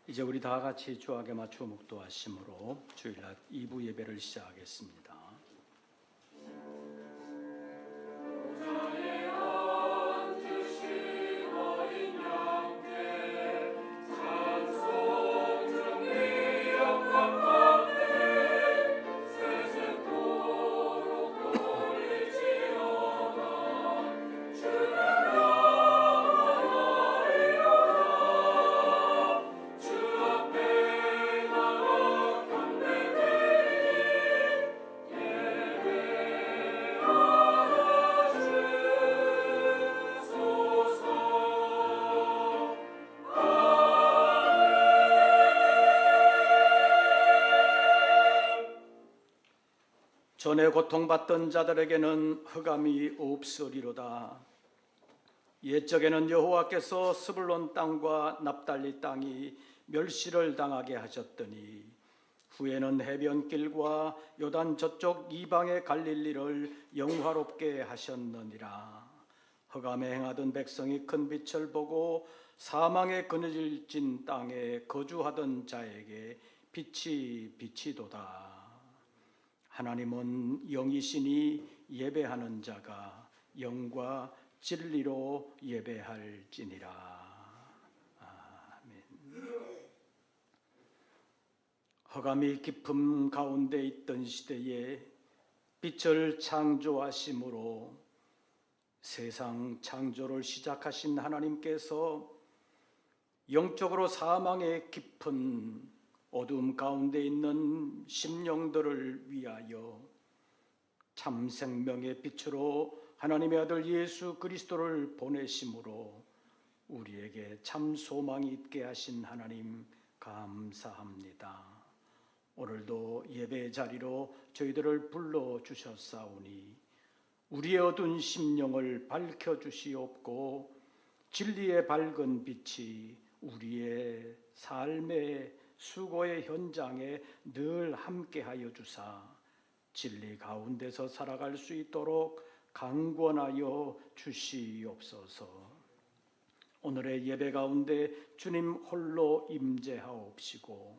이제 우리 다 같이 주악에 맞추어 묵도하심으로 주일날 2부 예배를 시작하겠습니다. 전에 고통받던 자들에게는 흑암이 없으리로다. 옛적에는 여호와께서 스불론 땅과 납달리 땅이 멸시를 당하게 하셨더니 후에는 해변길과 요단 저쪽 이방의 갈릴리를 영화롭게 하셨느니라. 흑암에 행하던 백성이 큰 빛을 보고 사망의 그늘을 진 땅에 거주하던 자에게 빛이 비치도다. 하나님은 영이시니 예배하는 자가 영과 진리로 예배할지니라. 아멘. 흑암이 깊음 가운데 있던 시대에 빛을 창조하심으로 세상 창조를 시작하신 하나님께서 영적으로 사망의 깊은 어둠 가운데 있는 심령들을 위하여 참 생명의 빛으로 하나님의 아들 예수 그리스도를 보내심으로 우리에게 참 소망이 있게 하신 하나님 감사합니다. 오늘도 예배 자리로 저희들을 불러주셨사오니 우리의 어두운 심령을 밝혀주시옵고 진리의 밝은 빛이 우리의 삶의 수고의 현장에 늘 함께하여 주사 진리 가운데서 살아갈 수 있도록 강권하여 주시옵소서. 오늘의 예배 가운데 주님 홀로 임재하옵시고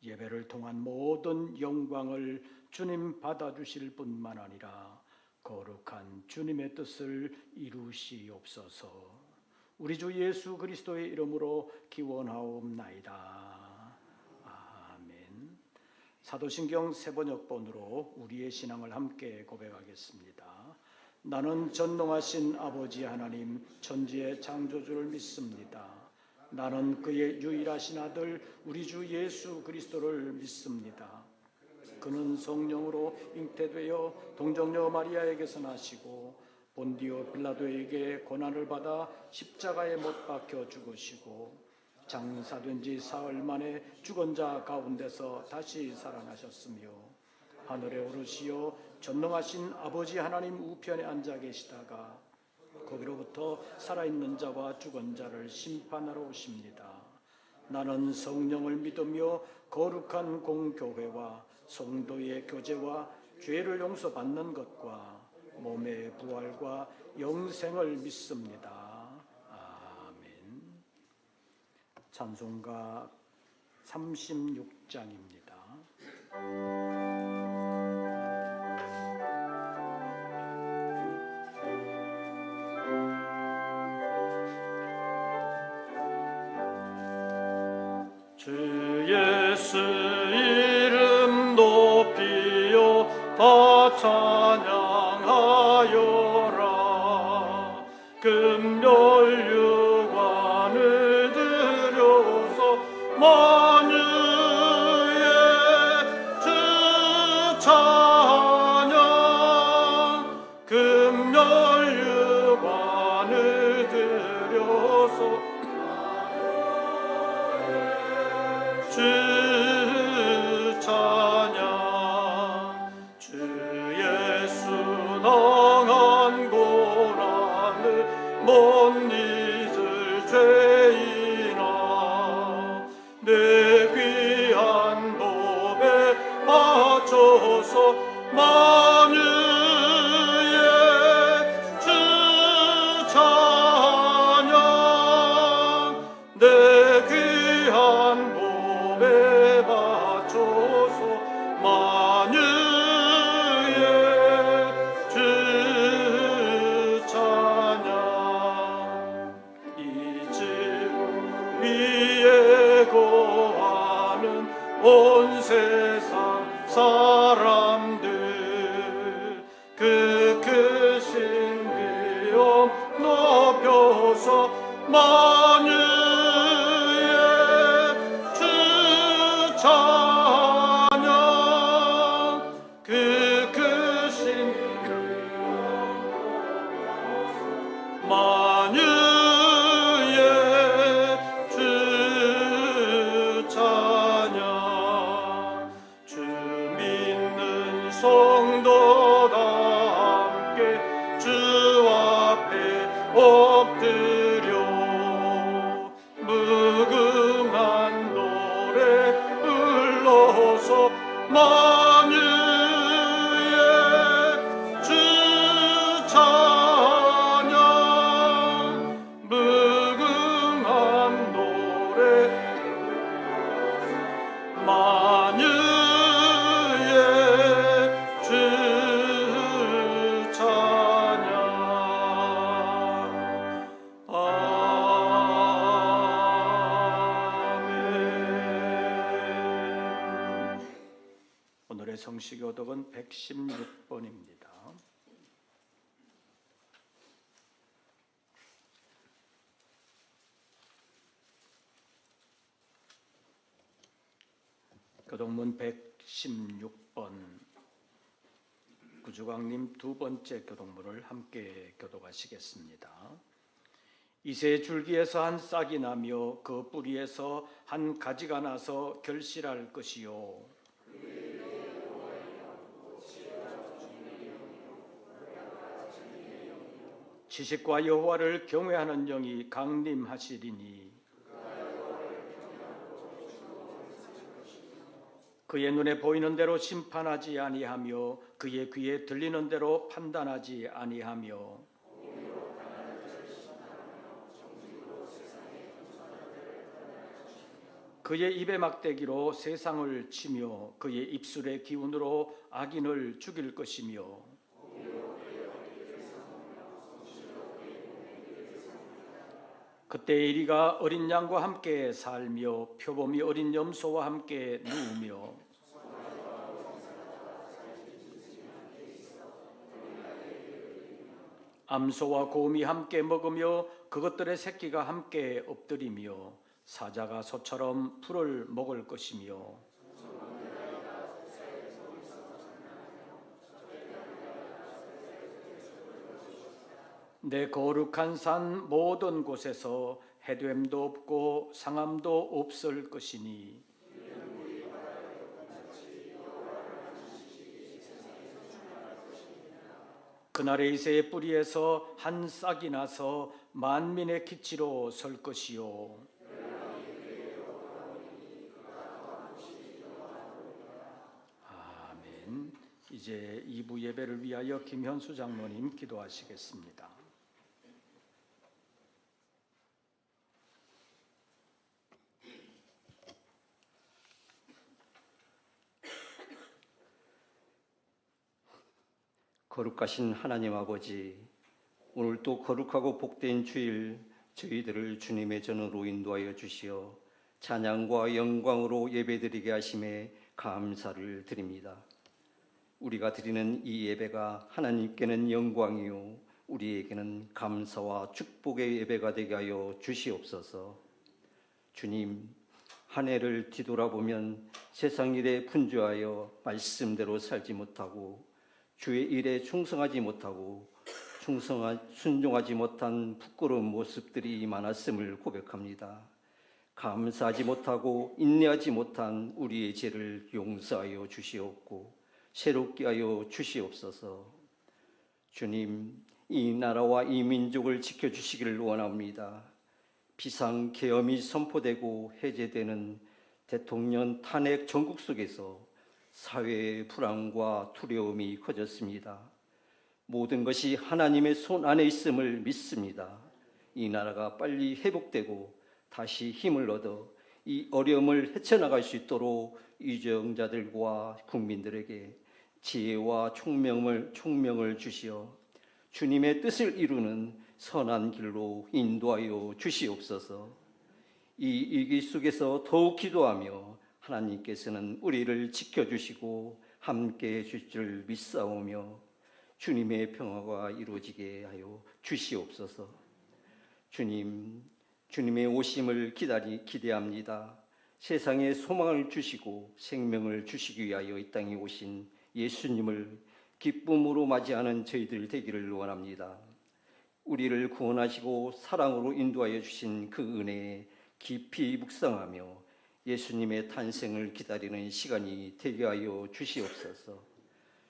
예배를 통한 모든 영광을 주님 받아주실 뿐만 아니라 거룩한 주님의 뜻을 이루시옵소서. 우리 주 예수 그리스도의 이름으로 기원하옵나이다. 사도신경 세번역본으로 우리의 신앙을 함께 고백하겠습니다. 나는 전능하신 아버지 하나님 천지의 창조주를 믿습니다. 나는 그의 유일하신 아들 우리 주 예수 그리스도를 믿습니다. 그는 성령으로 잉태되어 동정녀 마리아에게서 나시고 본디오 빌라도에게 고난을 받아 십자가에 못 박혀 죽으시고 장사된 지 사흘 만에 죽은 자 가운데서 다시 살아나셨으며 하늘에 오르시어 전능하신 아버지 하나님 우편에 앉아 계시다가 거기로부터 살아있는 자와 죽은 자를 심판하러 오십니다. 나는 성령을 믿으며 거룩한 공교회와 성도의 교제와 죄를 용서받는 것과 몸의 부활과 영생을 믿습니다. 찬송가 36장입니다. 주 예수 이름 높이요 다 찬양하여라. 금멸유관을 들여서 만유의 주 찬양. 금멸유관을 들여서 주 찬양. 주 예수 당한 고난을 못 잊을 죄인아 내 귀한 법에 맞춰서 만유의 주 찬양. 내 귀한 법 위에 거하는 온 세상 사람들 그 크신 위엄 높여서 만유의 주 찬양 그 크신 만유의 주 찬양 주 믿는 성도 다 함께 주 앞에 엎드려 무궁한 노래 불러서 만유의 주 찬양 무궁한 노래 만유의 주 찬양 아멘. 오늘의 성시교독은 116번입니다. 교독문 116번 구주광님 두 번째 교독문을 함께 교독하시겠습니다. 이새 줄기에서 한 싹이 나며 그 뿌리에서 한 가지가 나서 결실할 것이요 지식과 여호와를 경외하는 영이 강림하시리니 그의 눈에 보이는 대로 심판하지 아니하며 그의 귀에 들리는 대로 판단하지 아니하며 그의 입의 막대기로 세상을 치며 그의 입술의 기운으로 악인을 죽일 것이며 그때 이리가 어린 양과 함께 살며 표범이 어린 염소와 함께 누우며 암소와 곰이 함께 먹으며 그것들의 새끼가 함께 엎드리며 사자가 소처럼 풀을 먹을 것이며 내 거룩한 산 모든 곳에서 해됨도 없고 상함도 없을 것이니 그날의 이새의 뿌리에서 한 싹이 나서 만민의 기치로 설 것이요 아멘. 이제 2부 예배를 위하여 김현수 장로님 기도하시겠습니다. 거룩하신 하나님 아버지, 오늘 또 거룩하고 복된 주일 저희들을 주님의 전으로 인도하여 주시어 찬양과 영광으로 예배드리게 하심에 감사를 드립니다. 우리가 드리는 이 예배가 하나님께는 영광이요 우리에게는 감사와 축복의 예배가 되게 하여 주시옵소서. 주님, 한 해를 뒤돌아보면 세상 일에 분주하여 말씀대로 살지 못하고 주의 일에 충성하지 못하고 순종하지 못한 부끄러운 모습들이 많았음을 고백합니다. 감사하지 못하고 인내하지 못한 우리의 죄를 용서하여 주시옵고 새롭게 하여 주시옵소서. 주님, 이 나라와 이 민족을 지켜주시기를 원합니다. 비상계엄이 선포되고 해제되는 대통령 탄핵 전국 속에서 사회의 불안과 두려움이 커졌습니다. 모든 것이 하나님의 손 안에 있음을 믿습니다. 이 나라가 빨리 회복되고 다시 힘을 얻어 이 어려움을 헤쳐나갈 수 있도록 유정자들과 국민들에게 지혜와 총명을 주시어 주님의 뜻을 이루는 선한 길로 인도하여 주시옵소서. 이 위기 속에서 더욱 기도하며 하나님께서는 우리를 지켜주시고 함께해 주실 줄 믿사오며 주님의 평화가 이루어지게 하여 주시옵소서. 주님의 오심을 기대합니다. 세상에 소망을 주시고 생명을 주시기 위하여 이 땅에 오신 예수님을 기쁨으로 맞이하는 저희들 되기를 원합니다. 우리를 구원하시고 사랑으로 인도하여 주신 그 은혜에 깊이 묵상하며 예수님의 탄생을 기다리는 시간이 되게 하여 주시옵소서.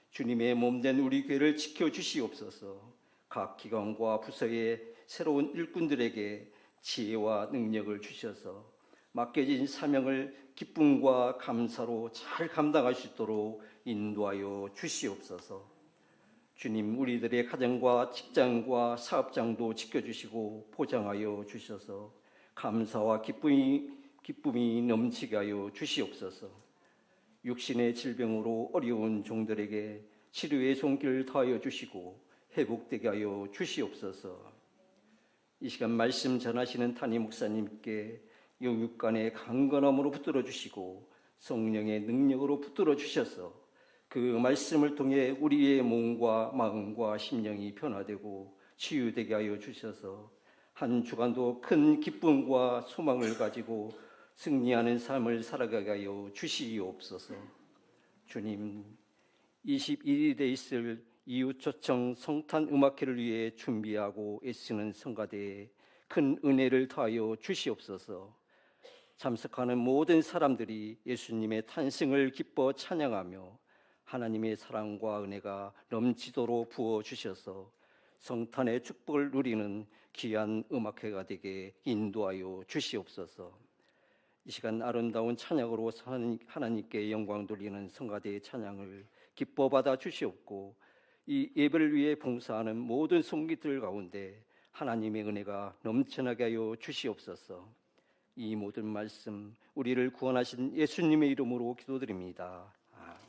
주님의 몸된 우리 교회를 지켜주시옵소서. 각 기관과 부서의 새로운 일꾼들에게 지혜와 능력을 주셔서 맡겨진 사명을 기쁨과 감사로 잘 감당할 수 있도록 인도하여 주시옵소서. 주님, 우리들의 가정과 직장과 사업장도 지켜주시고 보장하여 주셔서 감사와 기쁨이 넘치게 하여 주시옵소서. 육신의 질병으로 어려운 종들에게 치료의 손길을 다하여 주시고 회복되게 하여 주시옵소서. 이 시간 말씀 전하시는 담임 목사님께 영육간의 강건함으로 붙들어 주시고 성령의 능력으로 붙들어 주셔서 그 말씀을 통해 우리의 몸과 마음과 심령이 변화되고 치유되게 하여 주셔서 한 주간도 큰 기쁨과 소망을 가지고 승리하는 삶을 살아가게 하여 주시옵소서. 주님, 21일에 있을 이웃초청 성탄 음악회를 위해 준비하고 애쓰는 성가대에 큰 은혜를 더하여 주시옵소서. 참석하는 모든 사람들이 예수님의 탄생을 기뻐 찬양하며 하나님의 사랑과 은혜가 넘치도록 부어주셔서 성탄의 축복을 누리는 귀한 음악회가 되게 인도하여 주시옵소서. 이 시간 아름다운 찬양으로 하나님께 영광 돌리는 성가대의 찬양을 기뻐 받아 주시옵고 이 예배를 위해 봉사하는 모든 성기들 가운데 하나님의 은혜가 넘쳐나게 하여 주시옵소서. 이 모든 말씀 우리를 구원하신 예수님의 이름으로 기도드립니다. 아멘.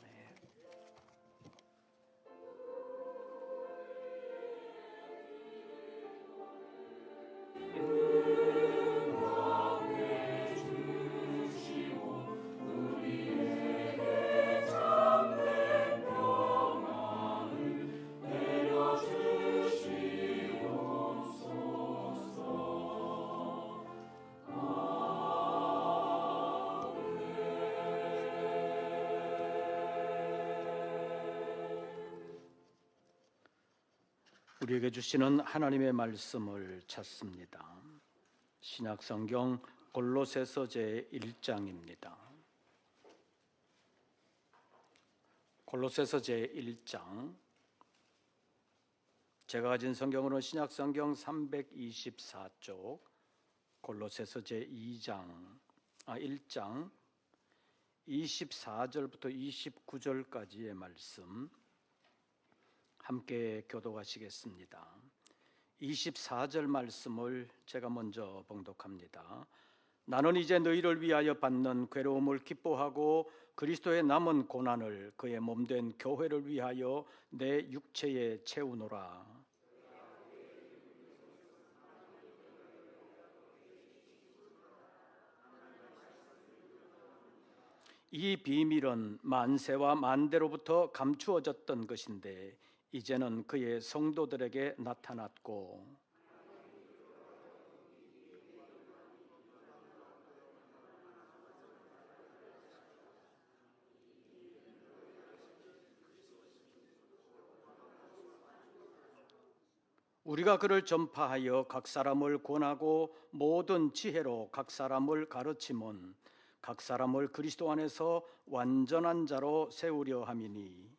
우리에게 주시는 하나님의 말씀을 찾습니다. 신약성경 골로새서 제1장입니다. 골로새서 제1장, 제가 가진 성경으로는 신약성경 324쪽, 골로새서 제1장 24절부터 29절까지의 말씀 함께 교독하시겠습니다. 24절 말씀을 제가 먼저 봉독합니다. 나는 이제 너희를 위하여 받는 괴로움을 기뻐하고 그리스도의 남은 고난을 그의 몸된 교회를 위하여 내 육체에 채우노라. 이 비밀은 만세와 만대로부터 감추어졌던 것인데 이제는 그의 성도들에게 나타났고 우리가 그를 전파하여 각 사람을 권하고 모든 지혜로 각 사람을 가르치면 각 사람을 그리스도 안에서 완전한 자로 세우려 함이니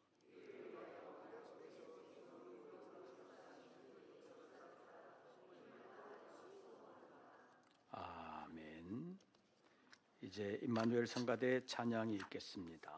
아멘. 이제 임마누엘 성가대 찬양이 있겠습니다.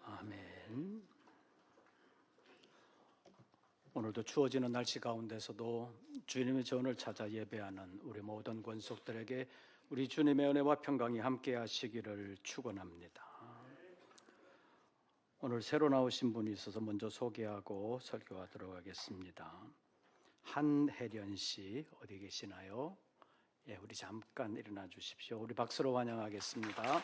아멘. 오늘도 추워지는 날씨 가운데서도 주님의 전을 찾아 예배하는 우리 모든 권속들에게 우리 주님의 은혜와 평강이 함께 하시기를 축원합니다. 오늘 새로 나오신 분이 있어서 먼저 소개하고 설교하도록 하겠습니다. 한혜련 씨 어디 계시나요? 예, 우리 잠깐 일어나 주십시오. 우리 박수로 환영하겠습니다.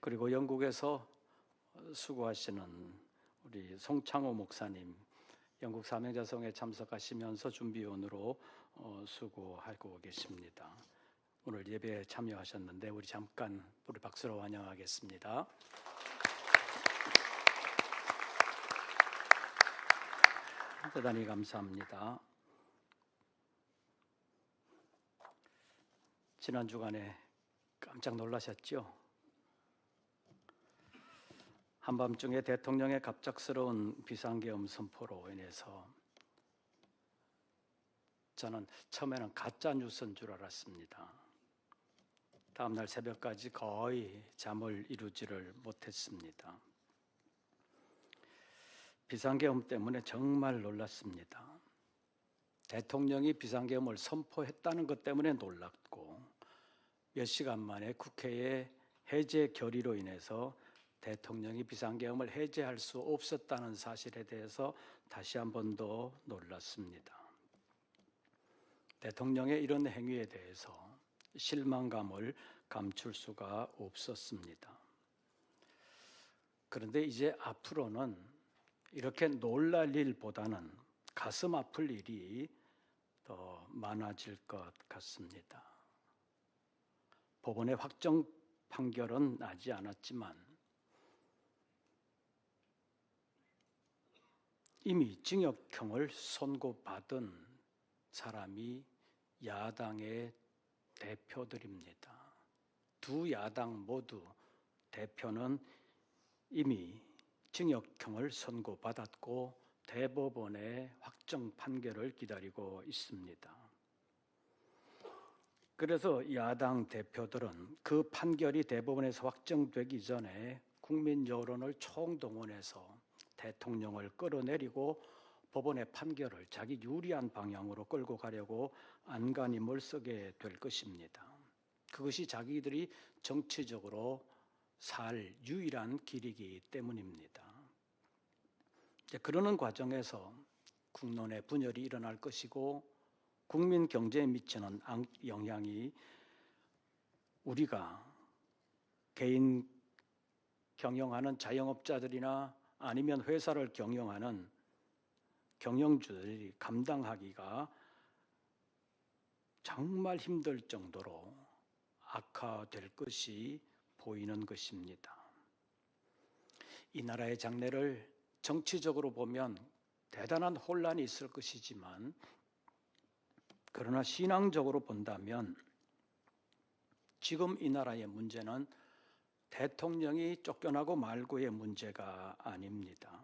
그리고 영국에서 수고하시는 우리 송창호 목사님, 영국 사명자성에 참석하시면서 준비원으로 수고하고 계십니다. 오늘 예배에 참여하셨는데 우리 잠깐 우리 박수로 환영하겠습니다. 대단히 감사합니다. 지난 주간에 깜짝 놀라셨죠? 한밤중에 대통령의 갑작스러운 비상계엄 선포로 인해서 저는 처음에는 가짜 뉴스인 줄 알았습니다. 다음날 새벽까지 거의 잠을 이루지를 못했습니다. 비상계엄 때문에 정말 놀랐습니다. 대통령이 비상계엄을 선포했다는 것 때문에 놀랐고 몇 시간 만에 국회의 해제 결의로 인해서 대통령이 비상계엄을 해제할 수 없었다는 사실에 대해서 다시 한 번 더 놀랐습니다. 대통령의 이런 행위에 대해서 실망감을 감출 수가 없었습니다. 그런데 이제 앞으로는 이렇게 놀랄 일보다는 가슴 아플 일이 더 많아질 것 같습니다. 법원의 확정 판결은 나지 않았지만 이미 징역형을 선고받은 사람이 야당의 대표들입니다. 두 야당 모두 대표는 이미 징역형을 선고받았고 대법원의 확정 판결을 기다리고 있습니다. 그래서 야당 대표들은 그 판결이 대법원에서 확정되기 전에 국민 여론을 총동원해서 대통령을 끌어내리고 법원의 판결을 자기 유리한 방향으로 끌고 가려고 안간힘을 쓰게 될 것입니다. 그것이 자기들이 정치적으로 살 유일한 길이기 때문입니다. 그러는 과정에서 국론의 분열이 일어날 것이고 국민 경제에 미치는 영향이 우리가 개인 경영하는 자영업자들이나 아니면 회사를 경영하는 경영주들이 감당하기가 정말 힘들 정도로 악화될 것이 보이는 것입니다. 이 나라의 장래를 정치적으로 보면 대단한 혼란이 있을 것이지만, 그러나 신앙적으로 본다면 지금 이 나라의 문제는 대통령이 쫓겨나고 말고의 문제가 아닙니다.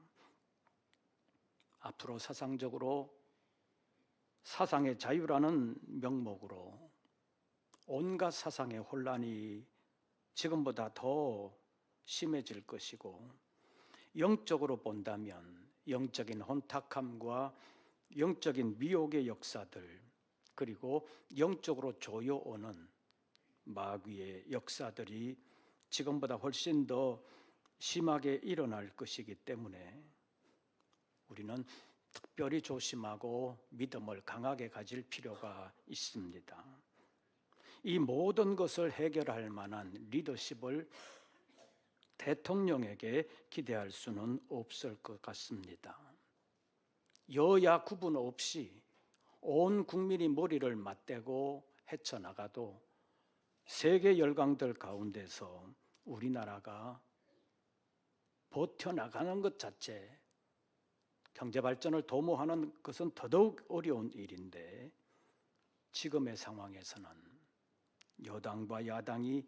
앞으로 사상적으로 사상의 자유라는 명목으로 온갖 사상의 혼란이 지금보다 더 심해질 것이고, 영적으로 본다면 영적인 혼탁함과 영적인 미혹의 역사들, 그리고 영적으로 조여오는 마귀의 역사들이 지금보다 훨씬 더 심하게 일어날 것이기 때문에 우리는 특별히 조심하고 믿음을 강하게 가질 필요가 있습니다. 이 모든 것을 해결할 만한 리더십을 대통령에게 기대할 수는 없을 것 같습니다. 여야 구분 없이 온 국민이 머리를 맞대고 헤쳐나가도 세계 열강들 가운데서 우리나라가 버텨나가는 것 자체, 경제 발전을 도모하는 것은 더더욱 어려운 일인데, 지금의 상황에서는 여당과 야당이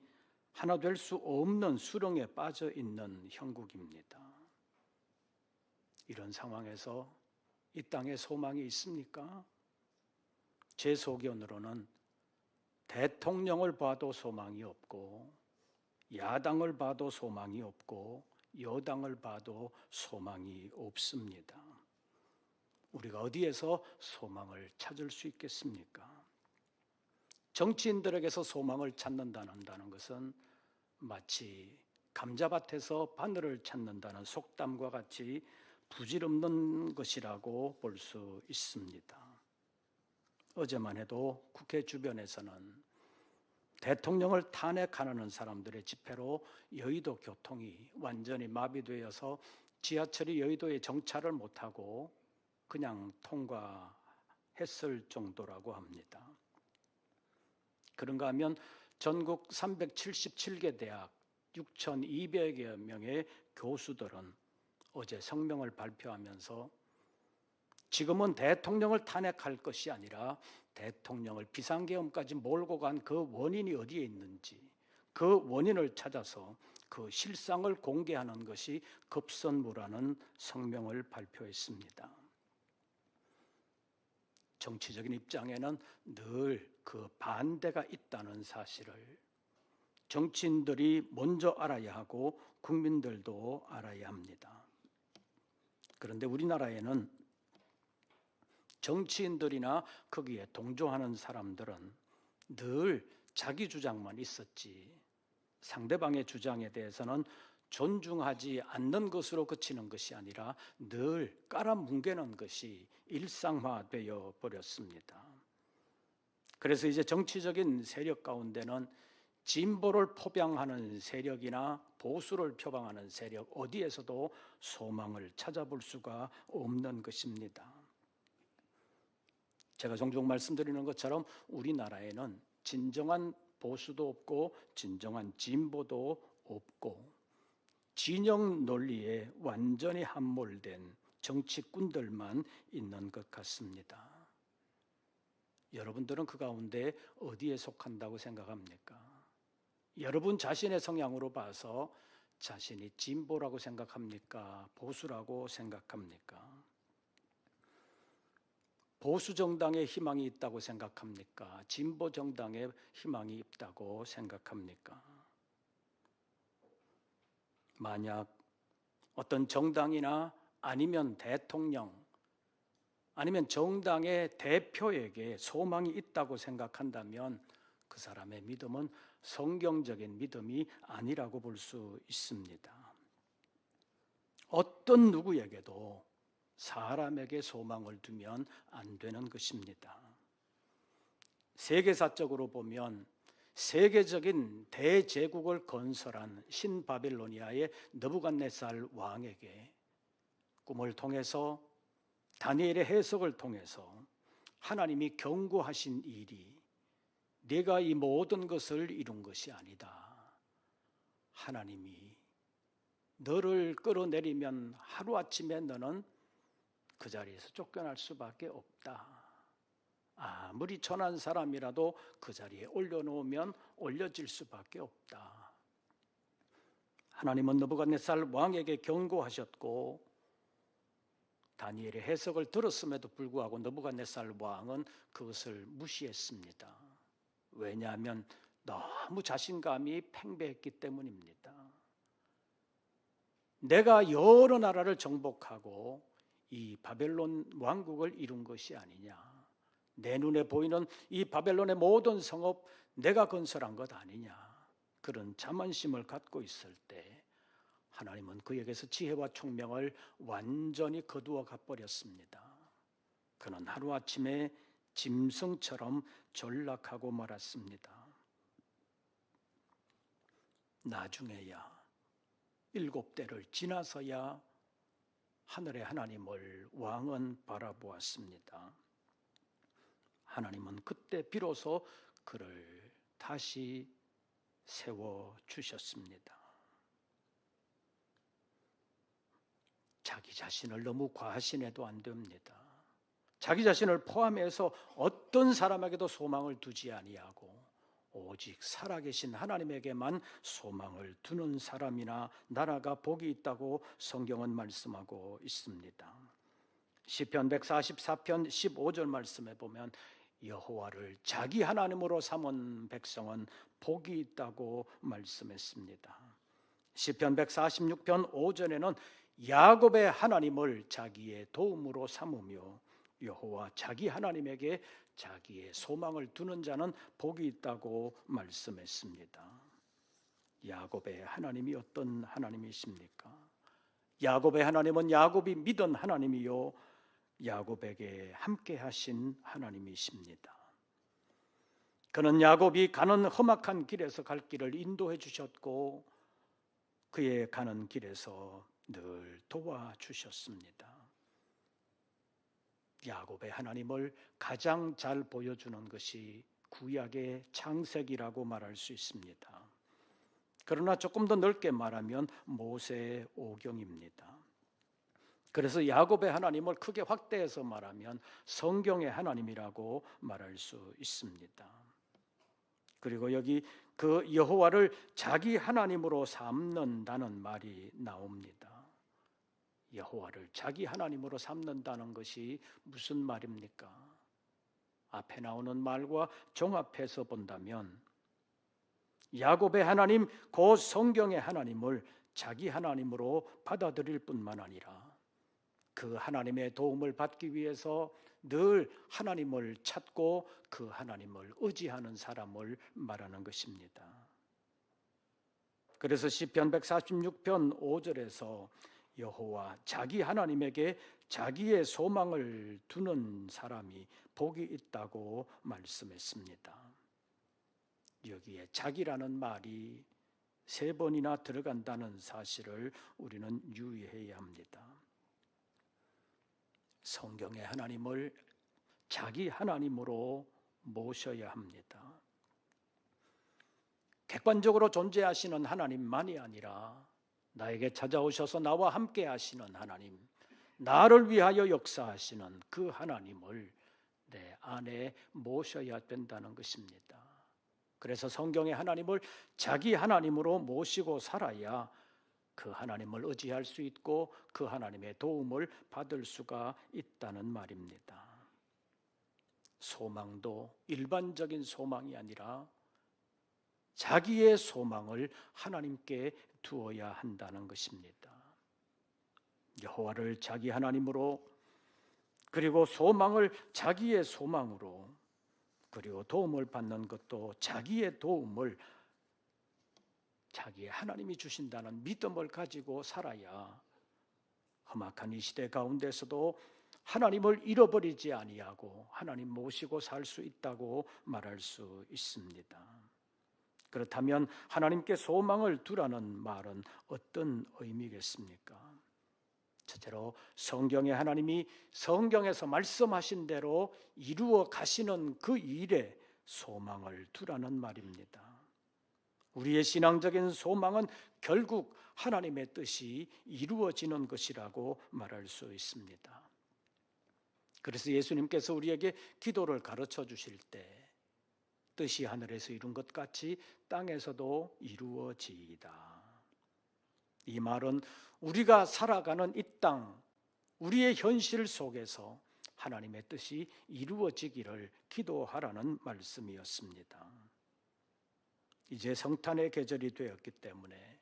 하나 될 수 없는 수렁에 빠져 있는 형국입니다. 이런 상황에서 이 땅에 소망이 있습니까? 제 소견으로는 대통령을 봐도 소망이 없고, 야당을 봐도 소망이 없고, 여당을 봐도 소망이 없습니다. 우리가 어디에서 소망을 찾을 수 있겠습니까? 정치인들에게서 소망을 찾는다는 것은 마치 감자밭에서 바늘을 찾는다는 속담과 같이 부질없는 것이라고 볼 수 있습니다. 어제만 해도 국회 주변에서는 대통령을 탄핵하는 사람들의 집회로 여의도 교통이 완전히 마비되어서 지하철이 여의도에 정차를 못하고 그냥 통과했을 정도라고 합니다. 그런가 하면 전국 377개 대학 6,200여 명의 교수들은 어제 성명을 발표하면서 지금은 대통령을 탄핵할 것이 아니라 대통령을 비상계엄까지 몰고 간 그 원인이 어디에 있는지, 그 원인을 찾아서 그 실상을 공개하는 것이 급선무라는 성명을 발표했습니다. 정치적인 입장에는 늘 그 반대가 있다는 사실을 정치인들이 먼저 알아야 하고 국민들도 알아야 합니다. 그런데 우리나라에는 정치인들이나 거기에 동조하는 사람들은 늘 자기 주장만 있었지 상대방의 주장에 대해서는 존중하지 않는 것으로 그치는 것이 아니라 늘 깔아뭉개는 것이 일상화되어 버렸습니다. 그래서 이제 정치적인 세력 가운데는 진보를 포병하는 세력이나 보수를 표방하는 세력 어디에서도 소망을 찾아볼 수가 없는 것입니다. 제가 종종 말씀드리는 것처럼 우리나라에는 진정한 보수도 없고 진정한 진보도 없고 진영 논리에 완전히 함몰된 정치꾼들만 있는 것 같습니다. 여러분들은 그 가운데 어디에 속한다고 생각합니까? 여러분 자신의 성향으로 봐서 자신이 진보라고 생각합니까? 보수라고 생각합니까? 보수 정당에 희망이 있다고 생각합니까? 진보 정당에 희망이 있다고 생각합니까? 만약 어떤 정당이나 아니면 대통령 아니면 정당의 대표에게 소망이 있다고 생각한다면 그 사람의 믿음은 성경적인 믿음이 아니라고 볼 수 있습니다. 어떤 누구에게도 사람에게 소망을 두면 안 되는 것입니다. 세계사적으로 보면 세계적인 대제국을 건설한 신바빌로니아의 느부갓네살 왕에게 꿈을 통해서 다니엘의 해석을 통해서 하나님이 경고하신 일이 네가 이 모든 것을 이룬 것이 아니다. 하나님이 너를 끌어내리면 하루아침에 너는 그 자리에서 쫓겨날 수밖에 없다. 아무리 천한 사람이라도 그 자리에 올려놓으면 올려질 수밖에 없다. 하나님은 느부갓네살 왕에게 경고하셨고 다니엘의 해석을 들었음에도 불구하고 느부갓네살 왕은 그것을 무시했습니다. 왜냐하면 너무 자신감이 팽배했기 때문입니다. 내가 여러 나라를 정복하고 이 바벨론 왕국을 이룬 것이 아니냐. 내 눈에 보이는 이 바벨론의 모든 성읍 내가 건설한 것 아니냐. 그런 자만심을 갖고 있을 때 하나님은 그에게서 지혜와 총명을 완전히 거두어 가버렸습니다. 그는 하루아침에 짐승처럼 전락하고 말았습니다. 나중에야 7대를 지나서야 하늘의 하나님을 왕은 바라보았습니다. 하나님은 그때 비로소 그를 다시 세워주셨습니다. 자기 자신을 너무 과신해도 안 됩니다. 자기 자신을 포함해서 어떤 사람에게도 소망을 두지 아니하고 오직 살아계신 하나님에게만 소망을 두는 사람이나 나라가 복이 있다고 성경은 말씀하고 있습니다. 시편 144편 15절 말씀에 보면 여호와를 자기 하나님으로 삼은 백성은 복이 있다고 말씀했습니다. 시편 146편 5절에는 야곱의 하나님을 자기의 도움으로 삼으며 여호와 자기 하나님에게 자기의 소망을 두는 자는 복이 있다고 말씀했습니다. 야곱의 하나님이 어떤 하나님이십니까? 야곱의 하나님은 야곱이 믿은 하나님이요 야곱에게 함께 하신 하나님이십니다. 그는 야곱이 가는 험악한 길에서 갈 길을 인도해 주셨고 그의 가는 길에서 늘 도와주셨습니다. 야곱의 하나님을 가장 잘 보여주는 것이 구약의 창세기라고 말할 수 있습니다. 그러나 조금 더 넓게 말하면 모세의 오경입니다. 그래서 야곱의 하나님을 크게 확대해서 말하면 성경의 하나님이라고 말할 수 있습니다. 그리고 여기 그 여호와를 자기 하나님으로 삼는다는 말이 나옵니다. 여호와를 자기 하나님으로 삼는다는 것이 무슨 말입니까? 앞에 나오는 말과 종합해서 본다면 야곱의 하나님, 그 성경의 하나님을 자기 하나님으로 받아들일 뿐만 아니라 그 하나님의 도움을 받기 위해서 늘 하나님을 찾고 그 하나님을 의지하는 사람을 말하는 것입니다. 그래서 시편 146편 5절에서 여호와 자기 하나님에게 자기의 소망을 두는 사람이 복이 있다고 말씀했습니다. 여기에 자기라는 말이 3번이나 들어간다는 사실을 우리는 유의해야 합니다. 성경의 하나님을 자기 하나님으로 모셔야 합니다. 객관적으로 존재하시는 하나님만이 아니라 나에게 찾아오셔서 나와 함께 하시는 하나님, 나를 위하여 역사하시는 그 하나님을 내 안에 모셔야 된다는 것입니다. 그래서 성경의 하나님을 자기 하나님으로 모시고 살아야 그 하나님을 의지할 수 있고 그 하나님의 도움을 받을 수가 있다는 말입니다. 소망도 일반적인 소망이 아니라 자기의 소망을 하나님께 두어야 한다는 것입니다. 여호와를 자기 하나님으로, 그리고 소망을 자기의 소망으로, 그리고 도움을 받는 것도 자기의 도움을 자기의 하나님이 주신다는 믿음을 가지고 살아야 험악한 이 시대 가운데서도 하나님을 잃어버리지 아니하고 하나님 모시고 살 수 있다고 말할 수 있습니다. 그렇다면 하나님께 소망을 두라는 말은 어떤 의미겠습니까? 첫째로 성경의 하나님이 성경에서 말씀하신 대로 이루어 가시는 그 일에 소망을 두라는 말입니다. 우리의 신앙적인 소망은 결국 하나님의 뜻이 이루어지는 것이라고 말할 수 있습니다. 그래서 예수님께서 우리에게 기도를 가르쳐 주실 때 뜻이 하늘에서 이룬 것 같이 땅에서도 이루어지이다. 이 말은 우리가 살아가는 이 땅, 우리의 현실 속에서 하나님의 뜻이 이루어지기를 기도하라는 말씀이었습니다. 이제 성탄의 계절이 되었기 때문에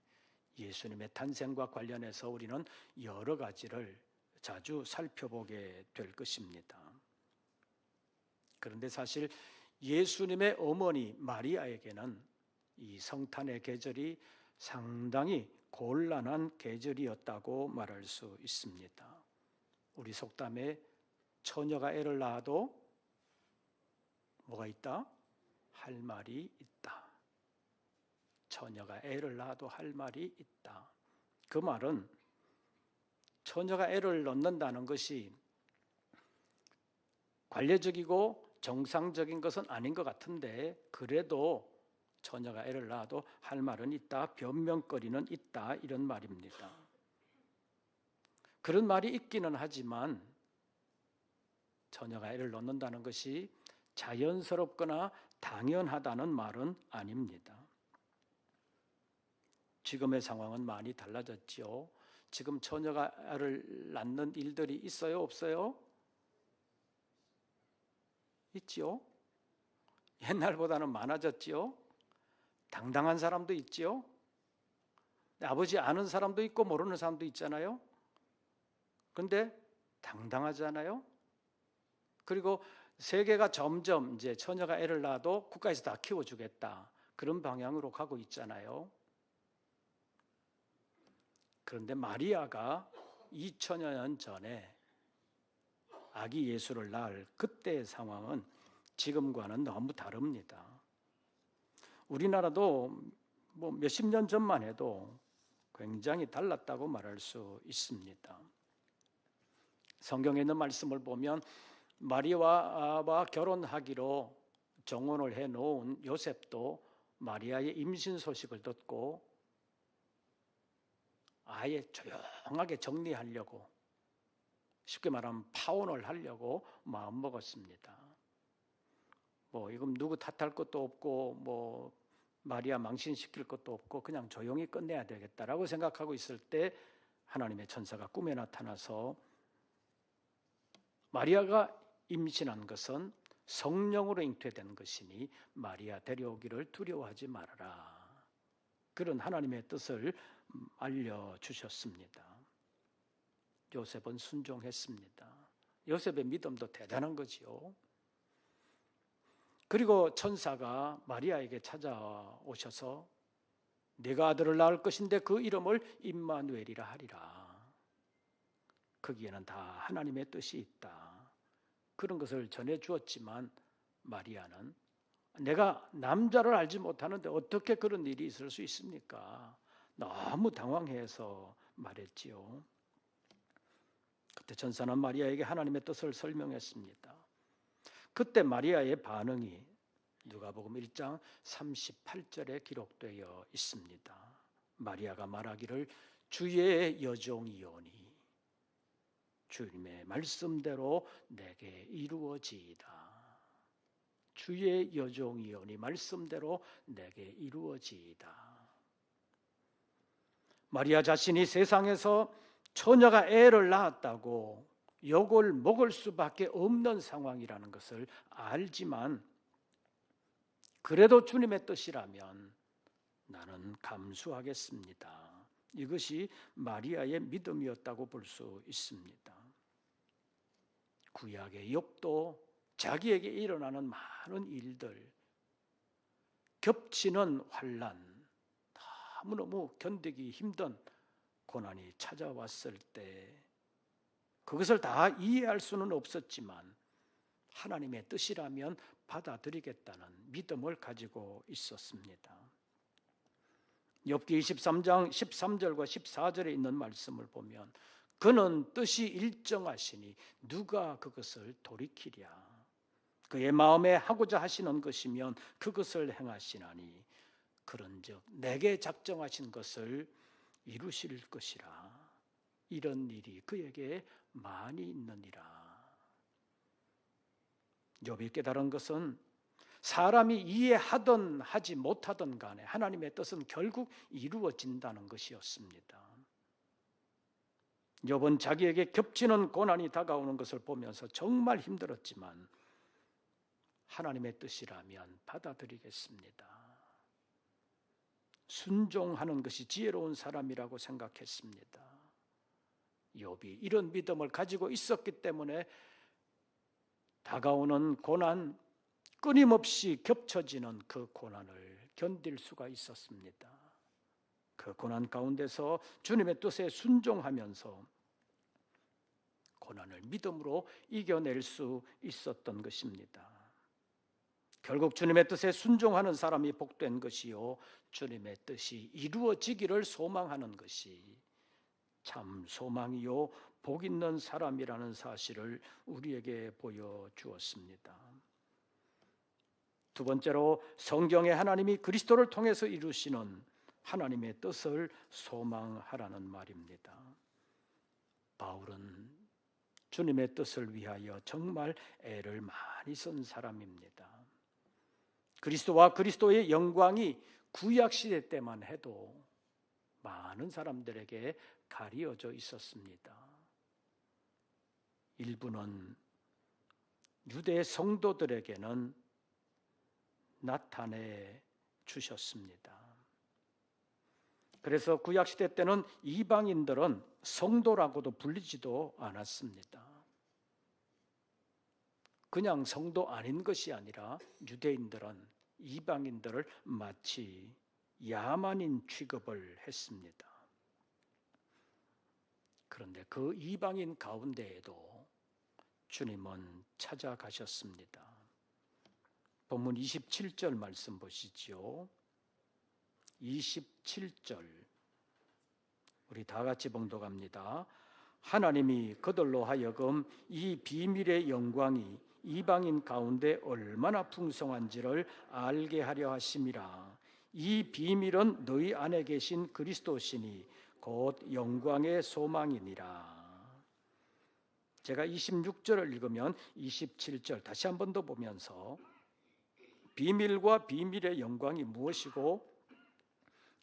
예수님의 탄생과 관련해서 우리는 여러 가지를 자주 살펴보게 될 것입니다. 그런데 사실 예수님의 어머니 마리아에게는 이 성탄의 계절이 상당히 곤란한 계절이었다고 말할 수 있습니다. 우리 속담에 처녀가 애를 낳아도 뭐가 있다? 할 말이 있다. 처녀가 애를 낳아도 할 말이 있다. 그 말은 처녀가 애를 낳는다는 것이 관례적이고 정상적인 것은 아닌 것 같은데 그래도 처녀가 애를 낳아도 할 말은 있다, 변명거리는 있다, 이런 말입니다. 그런 말이 있기는 하지만 처녀가 애를 낳는다는 것이 자연스럽거나 당연하다는 말은 아닙니다. 지금의 상황은 많이 달라졌지요. 지금 처녀가 애를 낳는 일들이 있어요, 없어요? 있지요. 옛날보다는 많아졌지요. 당당한 사람도 있지요. 아버지 아는 사람도 있고 모르는 사람도 있잖아요. 그런데 당당하잖아요. 그리고 세계가 점점 이제 처녀가 애를 낳아도 국가에서 다 키워주겠다, 그런 방향으로 가고 있잖아요. 그런데 마리아가 2000여 년 전에 아기 예수를 낳을 그때의 상황은 지금과는 너무 다릅니다. 우리나라도 뭐 몇십 년 전만 해도 굉장히 달랐다고 말할 수 있습니다. 성경에 있는 말씀을 보면 마리아와 결혼하기로 정혼을 해놓은 요셉도 마리아의 임신 소식을 듣고 아예 조용하게 정리하려고, 쉽게 말하면 파혼을 하려고 마음먹었습니다. 뭐 이건 누구 탓할 것도 없고 뭐 마리아 망신시킬 것도 없고 그냥 조용히 끝내야 되겠다라고 생각하고 있을 때 하나님의 천사가 꿈에 나타나서 마리아가 임신한 것은 성령으로 잉태된 것이니 마리아 데려오기를 두려워하지 말아라, 그런 하나님의 뜻을 알려주셨습니다. 요셉은 순종했습니다. 요셉의 믿음도 대단한 거지요. 그리고 천사가 마리아에게 찾아오셔서 네가 아들을 낳을 것인데 그 이름을 임마누엘이라 하리라. 거기에는 다 하나님의 뜻이 있다, 그런 것을 전해주었지만 마리아는 내가 남자를 알지 못하는데 어떻게 그런 일이 있을 수 있습니까? 너무 당황해서 말했지요. 그때 천사는 마리아에게 하나님의 뜻을 설명했습니다. 그때 마리아의 반응이 누가복음 1장 38절에 기록되어 있습니다. 마리아가 말하기를 주의 여종이오니 주님의 말씀대로 내게 이루어지이다. 주의 여종이오니 말씀대로 내게 이루어지이다. 마리아 자신이 세상에서 처녀가 애를 낳았다고 욕을 먹을 수밖에 없는 상황이라는 것을 알지만 그래도 주님의 뜻이라면 나는 감수하겠습니다. 이것이 마리아의 믿음이었다고 볼 수 있습니다. 구약의 욥도 자기에게 일어나는 많은 일들, 겹치는 환난, 너무너무 견디기 힘든 고난이 찾아왔을 때 그것을 다 이해할 수는 없었지만 하나님의 뜻이라면 받아들이겠다는 믿음을 가지고 있었습니다. 욥기 23장 13절과 14절에 있는 말씀을 보면 그는 뜻이 일정하시니 누가 그것을 돌이키랴. 그의 마음에 하고자 하시는 것이면 그것을 행하시나니 그런즉 내게 작정하신 것을 이루실 것이라. 이런 일이 그에게 많이 있느니라. 욥이 깨달은 것은 사람이 이해하든 하지 못하든 간에 하나님의 뜻은 결국 이루어진다는 것이었습니다. 욥은 자기에게 겹치는 고난이 다가오는 것을 보면서 정말 힘들었지만 하나님의 뜻이라면 받아들이겠습니다. 순종하는 것이 지혜로운 사람이라고 생각했습니다. 욥이 이런 믿음을 가지고 있었기 때문에 다가오는 고난, 끊임없이 겹쳐지는 그 고난을 견딜 수가 있었습니다. 그 고난 가운데서 주님의 뜻에 순종하면서 고난을 믿음으로 이겨낼 수 있었던 것입니다. 결국 주님의 뜻에 순종하는 사람이 복된 것이요, 주님의 뜻이 이루어지기를 소망하는 것이 참 소망이요 복 있는 사람이라는 사실을 우리에게 보여주었습니다. 두 번째로, 성경에 하나님이 그리스도를 통해서 이루시는 하나님의 뜻을 소망하라는 말입니다. 바울은 주님의 뜻을 위하여 정말 애를 많이 쓴 사람입니다. 그리스도와 그리스도의 영광이 구약시대 때만 해도 많은 사람들에게 가리어져 있었습니다. 일부는 유대 성도들에게는 나타내 주셨습니다. 그래서 구약시대 때는 이방인들은 성도라고도 불리지도 않았습니다. 그냥 성도 아닌 것이 아니라 유대인들은 이방인들을 마치 야만인 취급을 했습니다. 그런데 그 이방인 가운데에도 주님은 찾아가셨습니다. 본문 27절 말씀 보시죠. 27절 우리 다 같이 봉독합니다. 하나님이 그들로 하여금 이 비밀의 영광이 이방인 가운데 얼마나 풍성한지를 알게 하려 하심이라. 이 비밀은 너희 안에 계신 그리스도시니 곧 영광의 소망이니라. 제가 26절을 읽으면 27절 다시 한 번 더 보면서 비밀과 비밀의 영광이 무엇이고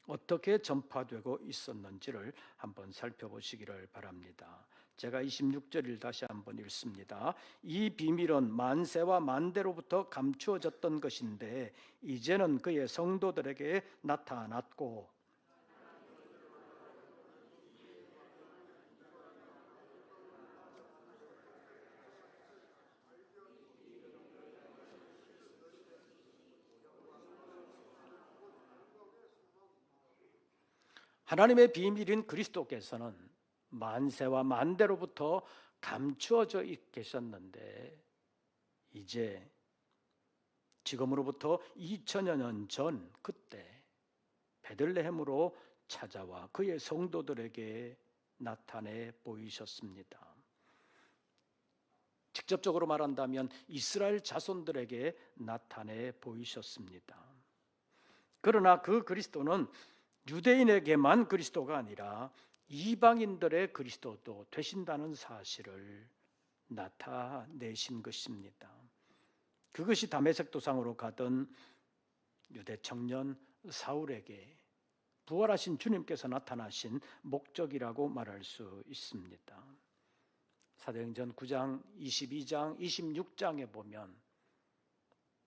어떻게 전파되고 있었는지를 한번 살펴보시기를 바랍니다. 제가 26절을 다시 한번 읽습니다. 이 비밀은 만세와 만대로부터 감추어졌던 것인데 이제는 그의 성도들에게 나타났고 하나님의 비밀인 그리스도께서는 만세와 만대로부터 감추어져 계셨는데 이제 지금으로부터 2000여 년 전 그때 베들레헴으로 찾아와 그의 성도들에게 나타내 보이셨습니다. 직접적으로 말한다면 이스라엘 자손들에게 나타내 보이셨습니다. 그러나 그 그리스도는 유대인에게만 그리스도가 아니라 이방인들의 그리스도도 되신다는 사실을 나타내신 것입니다. 그것이 다메섹 도상으로 가던 유대 청년 사울에게 부활하신 주님께서 나타나신 목적이라고 말할 수 있습니다. 사도행전 9장, 22장, 26장에 보면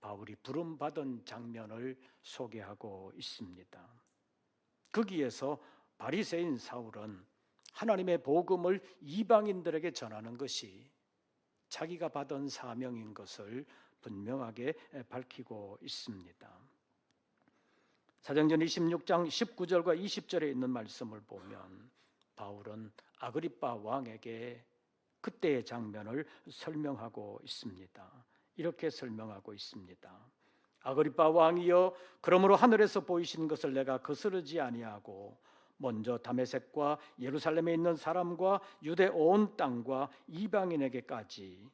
바울이 부름받은 장면을 소개하고 있습니다. 거기에서 바리새인 사울은 하나님의 복음을 이방인들에게 전하는 것이 자기가 받은 사명인 것을 분명하게 밝히고 있습니다. 사도행전 26장 19절과 20절에 있는 말씀을 보면 바울은 아그리빠 왕에게 그때의 장면을 설명하고 있습니다. 이렇게 설명하고 있습니다. 아그리빠 왕이여, 그러므로 하늘에서 보이신 것을 내가 거스르지 아니하고 먼저 다메섹과 예루살렘에 있는 사람과 유대 온 땅과 이방인에게까지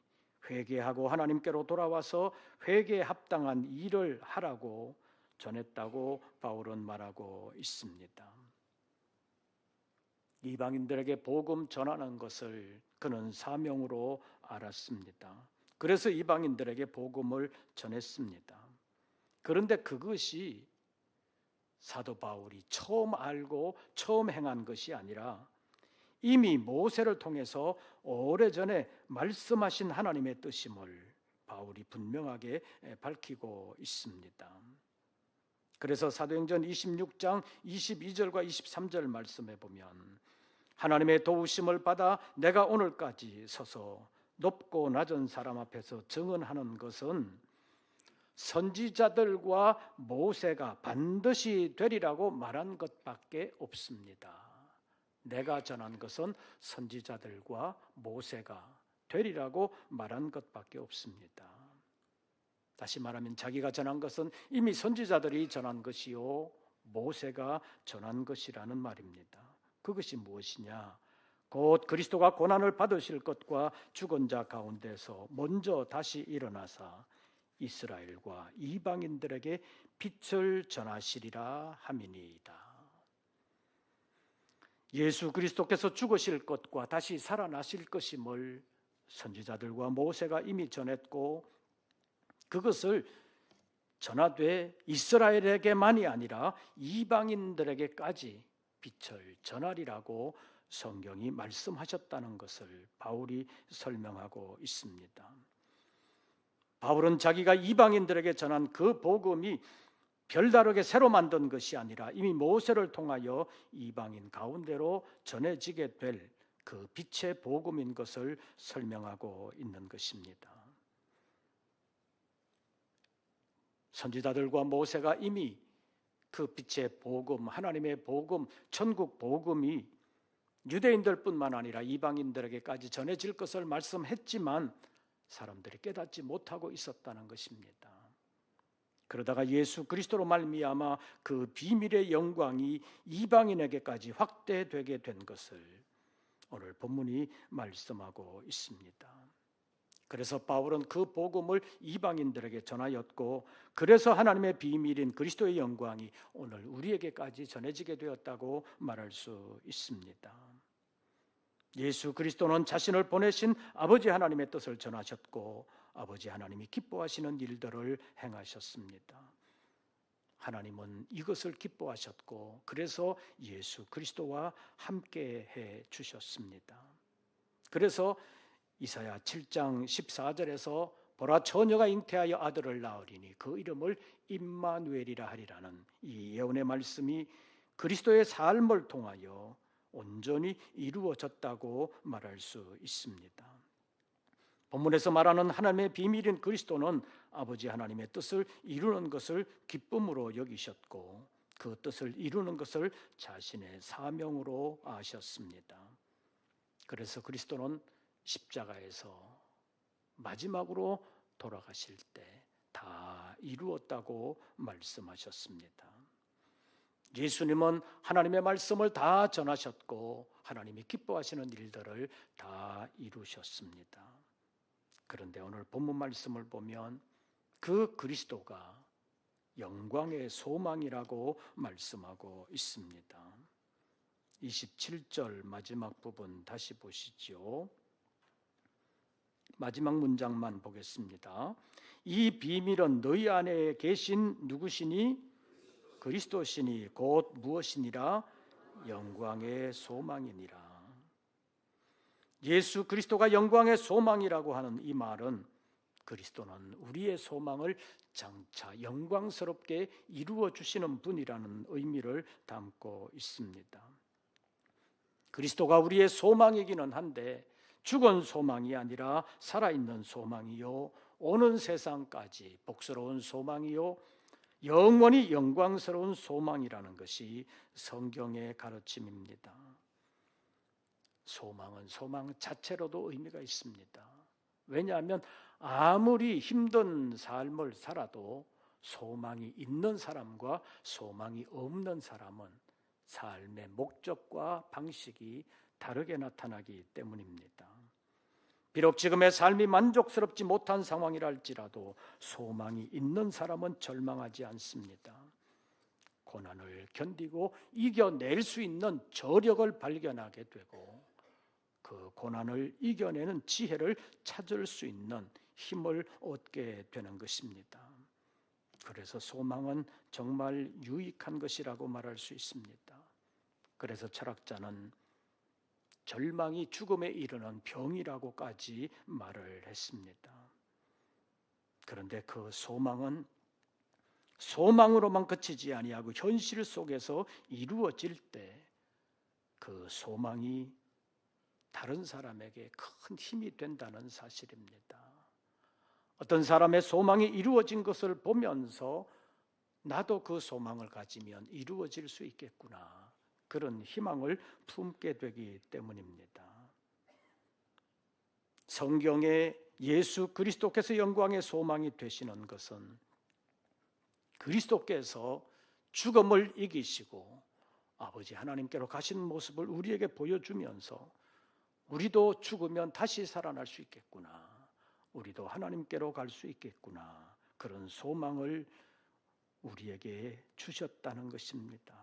회개하고 하나님께로 돌아와서 회개에 합당한 일을 하라고 전했다고 바울은 말하고 있습니다. 이방인들에게 복음 전하는 것을 그는 사명으로 알았습니다. 그래서 이방인들에게 복음을 전했습니다. 그런데 그것이 사도 바울이 처음 알고 처음 행한 것이 아니라 이미 모세를 통해서 오래전에 말씀하신 하나님의 뜻임을 바울이 분명하게 밝히고 있습니다. 그래서 사도행전 26장 22절과 23절 말씀에 보면 하나님의 도우심을 받아 내가 오늘까지 서서 높고 낮은 사람 앞에서 증언하는 것은 선지자들과 모세가 반드시 되리라고 말한 것밖에 없습니다. 내가 전한 것은 선지자들과 모세가 되리라고 말한 것밖에 없습니다. 다시 말하면 자기가 전한 것은 이미 선지자들이 전한 것이요 모세가 전한 것이라는 말입니다. 그것이 무엇이냐? 곧 그리스도가 고난을 받으실 것과 죽은 자 가운데서 먼저 다시 일어나사 이스라엘과 이방인들에게 빛을 전하시리라 함이니이다. 예수 그리스도께서 죽으실 것과 다시 살아나실 것임을 선지자들과 모세가 이미 전했고 그것을 전하되 이스라엘에게만이 아니라 이방인들에게까지 빛을 전하리라고 성경이 말씀하셨다는 것을 바울이 설명하고 있습니다. 바울은 자기가 이방인들에게 전한 그 복음이 별다르게 새로 만든 것이 아니라 이미 모세를 통하여 이방인 가운데로 전해지게 될 그 빛의 복음인 것을 설명하고 있는 것입니다. 선지자들과 모세가 이미 그 빛의 복음, 하나님의 복음, 천국 복음이 유대인들뿐만 아니라 이방인들에게까지 전해질 것을 말씀했지만 사람들이 깨닫지 못하고 있었다는 것입니다. 그러다가 예수 그리스도로 말미암아 그 비밀의 영광이 이방인에게까지 확대되게 된 것을 오늘 본문이 말씀하고 있습니다. 그래서 바울은 그 복음을 이방인들에게 전하였고 그래서 하나님의 비밀인 그리스도의 영광이 오늘 우리에게까지 전해지게 되었다고 말할 수 있습니다. 예수 그리스도는 자신을 보내신 아버지 하나님의 뜻을 전하셨고 아버지 하나님이 기뻐하시는 일들을 행하셨습니다. 하나님은 이것을 기뻐하셨고 그래서 예수 그리스도와 함께 해 주셨습니다. 그래서 이사야 7장 14절에서 보라 처녀가 잉태하여 아들을 낳으리니 그 이름을 임마누엘이라 하리라는 이 예언의 말씀이 그리스도의 삶을 통하여 온전히 이루어졌다고 말할 수 있습니다. 본문에서 말하는 하나님의 비밀인 그리스도는 아버지 하나님의 뜻을 이루는 것을 기쁨으로 여기셨고 그 뜻을 이루는 것을 자신의 사명으로 아셨습니다. 그래서 그리스도는 십자가에서 마지막으로 돌아가실 때 다 이루었다고 말씀하셨습니다. 예수님은 하나님의 말씀을 다 전하셨고 하나님이 기뻐하시는 일들을 다 이루셨습니다. 그런데 오늘 본문 말씀을 보면 그 그리스도가 영광의 소망이라고 말씀하고 있습니다. 27절 마지막 부분 다시 보시죠. 마지막 문장만 보겠습니다. 이 비밀은 너희 안에 계신 누구시니? 그리스도시니 곧 무엇이니라? 영광의 소망이니라. 예수 그리스도가 영광의 소망이라고 하는 이 말은 그리스도는 우리의 소망을 장차 영광스럽게 이루어 주시는 분이라는 의미를 담고 있습니다. 그리스도가 우리의 소망이기는 한데 죽은 소망이 아니라 살아있는 소망이요 오는 세상까지 복스러운 소망이요 영원히 영광스러운 소망이라는 것이 성경의 가르침입니다. 소망은 소망 자체로도 의미가 있습니다. 왜냐하면 아무리 힘든 삶을 살아도 소망이 있는 사람과 소망이 없는 사람은 삶의 목적과 방식이 다르게 나타나기 때문입니다. 비록 지금의 삶이 만족스럽지 못한 상황이라 할지라도 소망이 있는 사람은 절망하지 않습니다. 고난을 견디고 이겨낼 수 있는 저력을 발견하게 되고 그 고난을 이겨내는 지혜를 찾을 수 있는 힘을 얻게 되는 것입니다. 그래서 소망은 정말 유익한 것이라고 말할 수 있습니다. 그래서 철학자는 절망이 죽음에 이르는 병이라고까지 말을 했습니다. 그런데 그 소망은 소망으로만 그치지 아니하고 현실 속에서 이루어질 때 그 소망이 다른 사람에게 큰 힘이 된다는 사실입니다. 어떤 사람의 소망이 이루어진 것을 보면서 나도 그 소망을 가지면 이루어질 수 있겠구나, 그런 희망을 품게 되기 때문입니다. 성경에 예수 그리스도께서 영광의 소망이 되시는 것은 그리스도께서 죽음을 이기시고 아버지 하나님께로 가신 모습을 우리에게 보여주면서 우리도 죽으면 다시 살아날 수 있겠구나, 우리도 하나님께로 갈 수 있겠구나, 그런 소망을 우리에게 주셨다는 것입니다.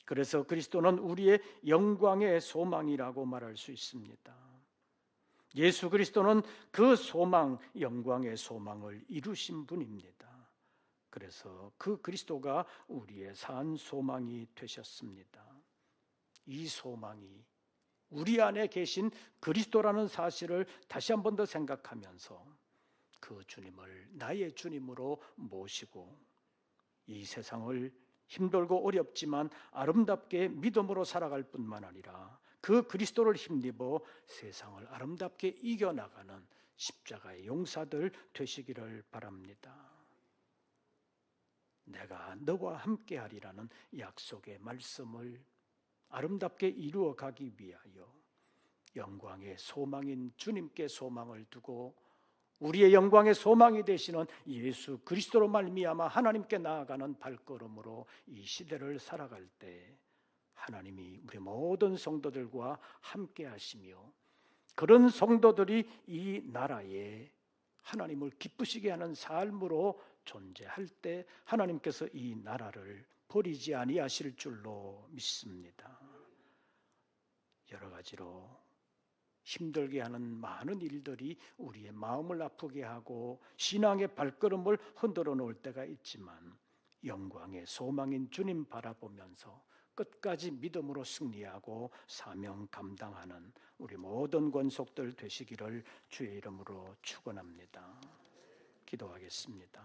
그래서 그리스도는 우리의 영광의 소망이라고 말할 수 있습니다. 예수 그리스도는 그 소망, 영광의 소망을 이루신 분입니다. 그래서 그 그리스도가 우리의 산 소망이 되셨습니다. 이 소망이 우리 안에 계신 그리스도라는 사실을 다시 한 번 더 생각하면서 그 주님을 나의 주님으로 모시고 이 세상을 힘들고 어렵지만 아름답게 믿음으로 살아갈 뿐만 아니라 그 그리스도를 힘입어 세상을 아름답게 이겨나가는 십자가의 용사들 되시기를 바랍니다. 내가 너와 함께하리라는 약속의 말씀을 아름답게 이루어가기 위하여 영광의 소망인 주님께 소망을 두고 우리의 영광의 소망이 되시는 예수 그리스도로 말미암아 하나님께 나아가는 발걸음으로 이 시대를 살아갈 때 하나님이 우리 모든 성도들과 함께 하시며 그런 성도들이 이 나라에 하나님을 기쁘시게 하는 삶으로 존재할 때 하나님께서 이 나라를 버리지 아니하실 줄로 믿습니다. 여러 가지로 힘들게 하는 많은 일들이 우리의 마음을 아프게 하고 신앙의 발걸음을 흔들어 놓을 때가 있지만 영광의 소망인 주님 바라보면서 끝까지 믿음으로 승리하고 사명 감당하는 우리 모든 권속들 되시기를 주의 이름으로 축원합니다. 기도하겠습니다.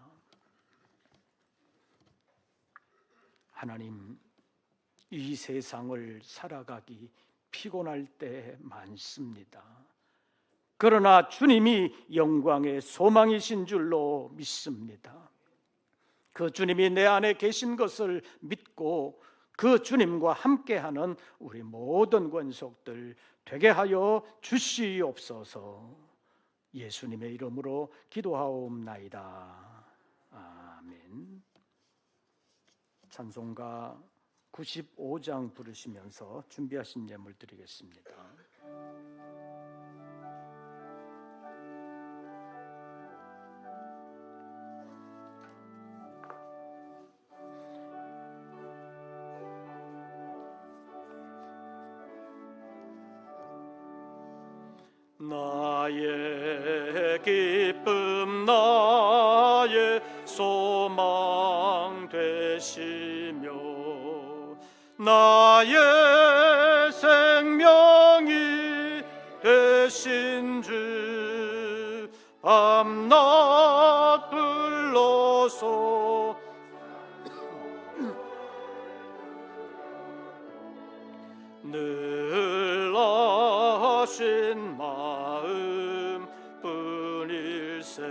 하나님, 이 세상을 살아가기 피곤할 때 많습니다. 그러나 주님이 영광의 소망이신 줄로 믿습니다. 그 주님이 내 안에 계신 것을 믿고 그 주님과 함께하는 우리 모든 권속들 되게 하여 주시옵소서. 예수님의 이름으로 기도하옵나이다. 아멘. 찬송가 95장 부르시면서 준비하신 예물 드리겠습니다. 나의 기쁨 나의 소망 되시며 나의 생명이 되신 주 밤낮 불러서 늘 하신 마음 뿐일세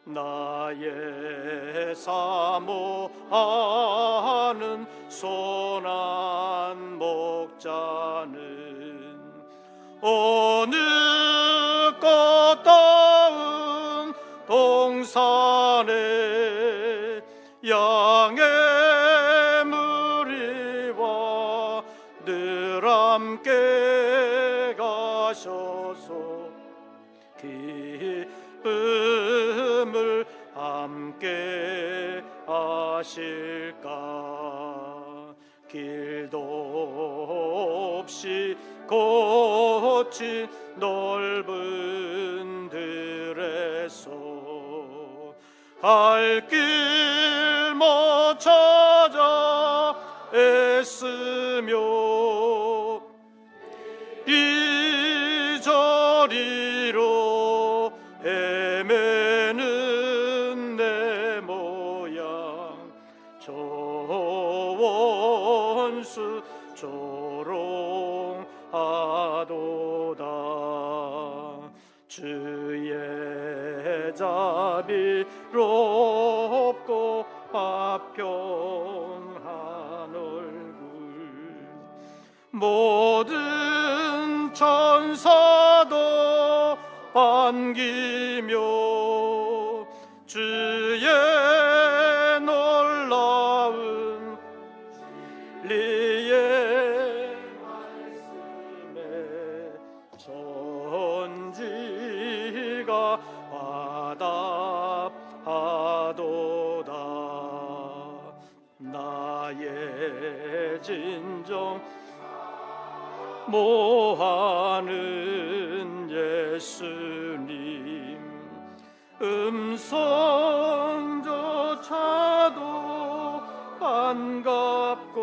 나의 사모하는 선한 목자는 어느 꽃다운 동산에 양의 물 주소서. 기쁨을 함께 하실까. 길도 없이 거친 넓은 들에서 갈 길 못 찾아 애쓰며 이 저리로 헤매는 내 모양 저 원수 조롱하도다. 주의 자비롭고 화평한 얼굴 모든 천사도 반기며 주의 놀라운 리의 말씀에 천지가 화답하도다. 나의 진정 모하는 예수님 음성조차도 반갑고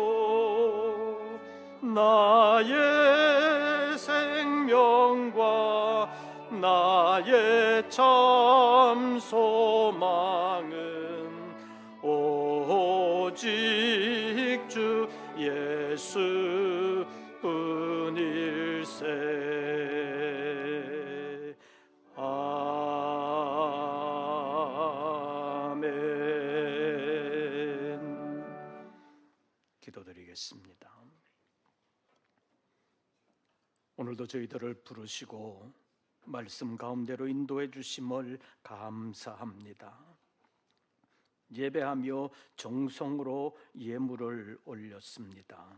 나의 생명과 나의 참 소망은 오직 주 예수 뿐일세. 아멘. 기도드리겠습니다. 오늘도 저희들을 부르시고 말씀 가운데로 인도해 주심을 감사합니다. 예배하며 정성으로 예물을 올렸습니다.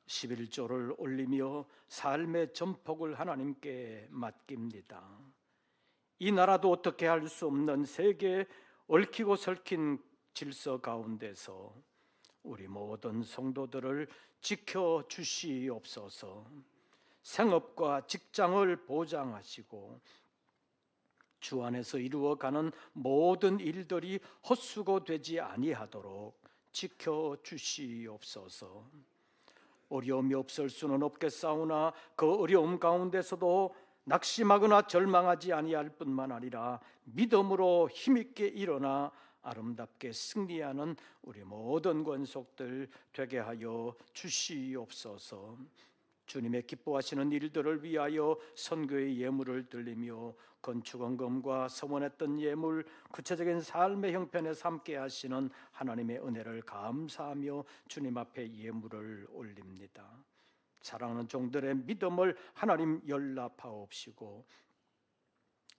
11조를 올리며 삶의 전폭을 하나님께 맡깁니다. 이 나라도 어떻게 할 수 없는 세계 얽히고 설킨 질서 가운데서 우리 모든 성도들을 지켜주시옵소서. 생업과 직장을 보장하시고 주 안에서 이루어가는 모든 일들이 헛수고되지 아니하도록 지켜주시옵소서. 어려움이 없을 수는 없겠사오나 그 어려움 가운데서도 낙심하거나 절망하지 아니할 뿐만 아니라 믿음으로 힘있게 일어나 아름답게 승리하는 우리 모든 권속들 되게 하여 주시옵소서. 주님의 기뻐하시는 일들을 위하여 선교의 예물을 드리며 건축원금과 서원했던 예물, 구체적인 삶의 형편에서 함께 하시는 하나님의 은혜를 감사하며 주님 앞에 예물을 올립니다. 사랑하는 종들의 믿음을 하나님 연락하옵시고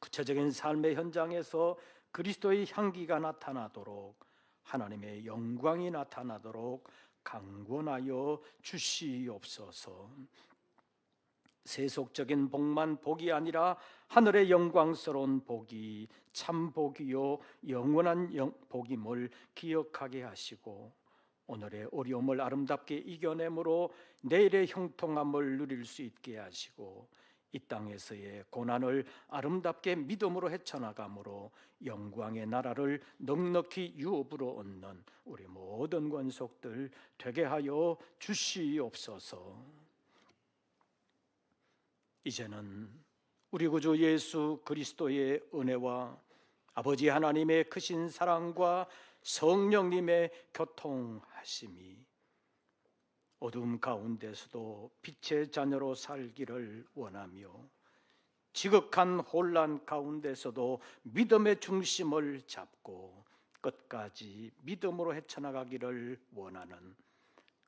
구체적인 삶의 현장에서 그리스도의 향기가 나타나도록 하나님의 영광이 나타나도록 강권하여 주시옵소서. 세속적인 복만 복이 아니라 하늘의 영광스러운 복이 참 복이요 영원한 복임을 기억하게 하시고 오늘의 어려움을 아름답게 이겨내므로 내일의 형통함을 누릴 수 있게 하시고 이 땅에서의 고난을 아름답게 믿음으로 헤쳐나가므로 영광의 나라를 넉넉히 유업으로 얻는 우리 모든 권속들 되게 하여 주시옵소서. 이제는 우리 구주 예수 그리스도의 은혜와 아버지 하나님의 크신 사랑과 성령님의 교통하심이 어둠 가운데서도 빛의 자녀로 살기를 원하며 지극한 혼란 가운데서도 믿음의 중심을 잡고 끝까지 믿음으로 헤쳐나가기를 원하는,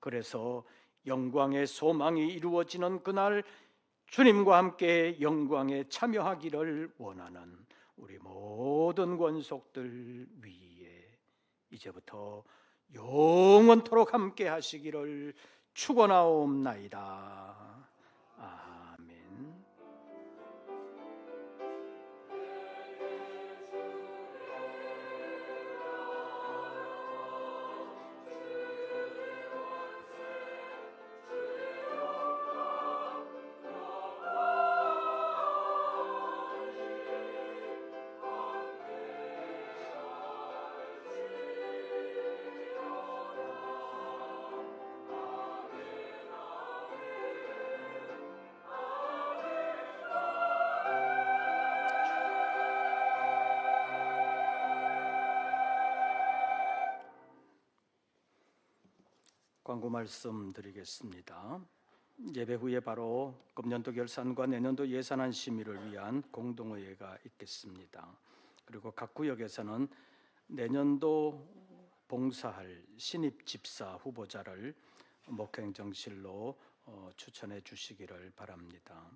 그래서 영광의 소망이 이루어지는 그날 주님과 함께 영광에 참여하기를 원하는 우리 모든 권속들 위에 이제부터 영원토록 함께 하시기를 축원하옵나이다. 아멘. 광고 말씀드리겠습니다. 예배 후에 바로 금년도 결산과 내년도 예산안 심의를 위한 공동의회가 있겠습니다. 그리고 각 구역에서는 내년도 봉사할 신입 집사 후보자를 목회행정실로 추천해 주시기를 바랍니다.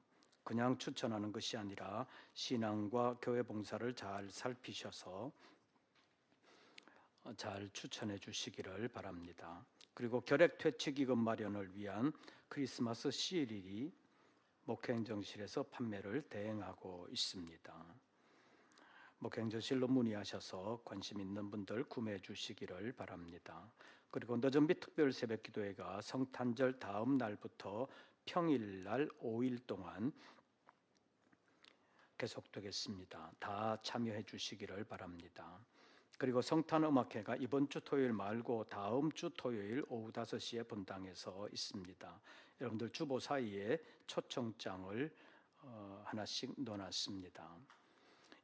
그냥 추천하는 것이 아니라 신앙과 교회 봉사를 잘 살피셔서 잘 추천해 주시기를 바랍니다. 그리고 결핵 퇴치기금 마련을 위한 크리스마스 CL이 목회행정실에서 판매를 대행하고 있습니다. 목회행정실로 문의하셔서 관심 있는 분들 구매해 주시기를 바랍니다. 그리고 늦은비 특별 새벽기도회가 성탄절 다음 날부터 평일날 5일 동안 계속되겠습니다. 다 참여해 주시기를 바랍니다. 그리고 성탄음악회가 이번 주 토요일 말고 다음 주 토요일 오후 5시에 본당에서 있습니다. 여러분들 주보 사이에 초청장을 하나씩 넣어놨습니다.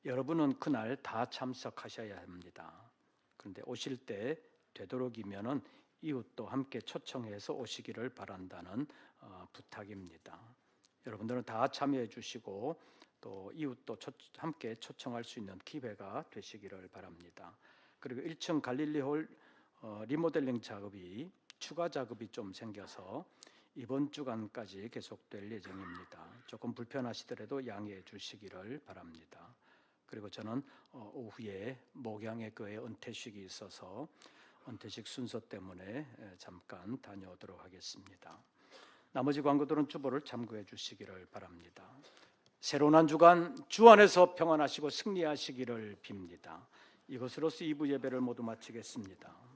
여러분은 그날 다 참석하셔야 합니다. 그런데 오실 때 되도록이면은 이웃도 함께 초청해서 오시기를 바란다는 부탁입니다. 여러분들은 다 참여해 주시고 또 이웃도 함께 초청할 수 있는 기회가 되시기를 바랍니다. 그리고 1층 갈릴리홀 리모델링 작업이 추가 작업이 좀 생겨서 이번 주간까지 계속될 예정입니다. 조금 불편하시더라도 양해해 주시기를 바랍니다. 그리고 저는 오후에 목양의 교회 은퇴식이 있어서 은퇴식 순서 때문에 잠깐 다녀오도록 하겠습니다. 나머지 광고들은 주보를 참고해 주시기를 바랍니다. 새로운 한 주간 주 안에서 평안하시고 승리하시기를 빕니다. 이것으로서 2부 예배를 모두 마치겠습니다.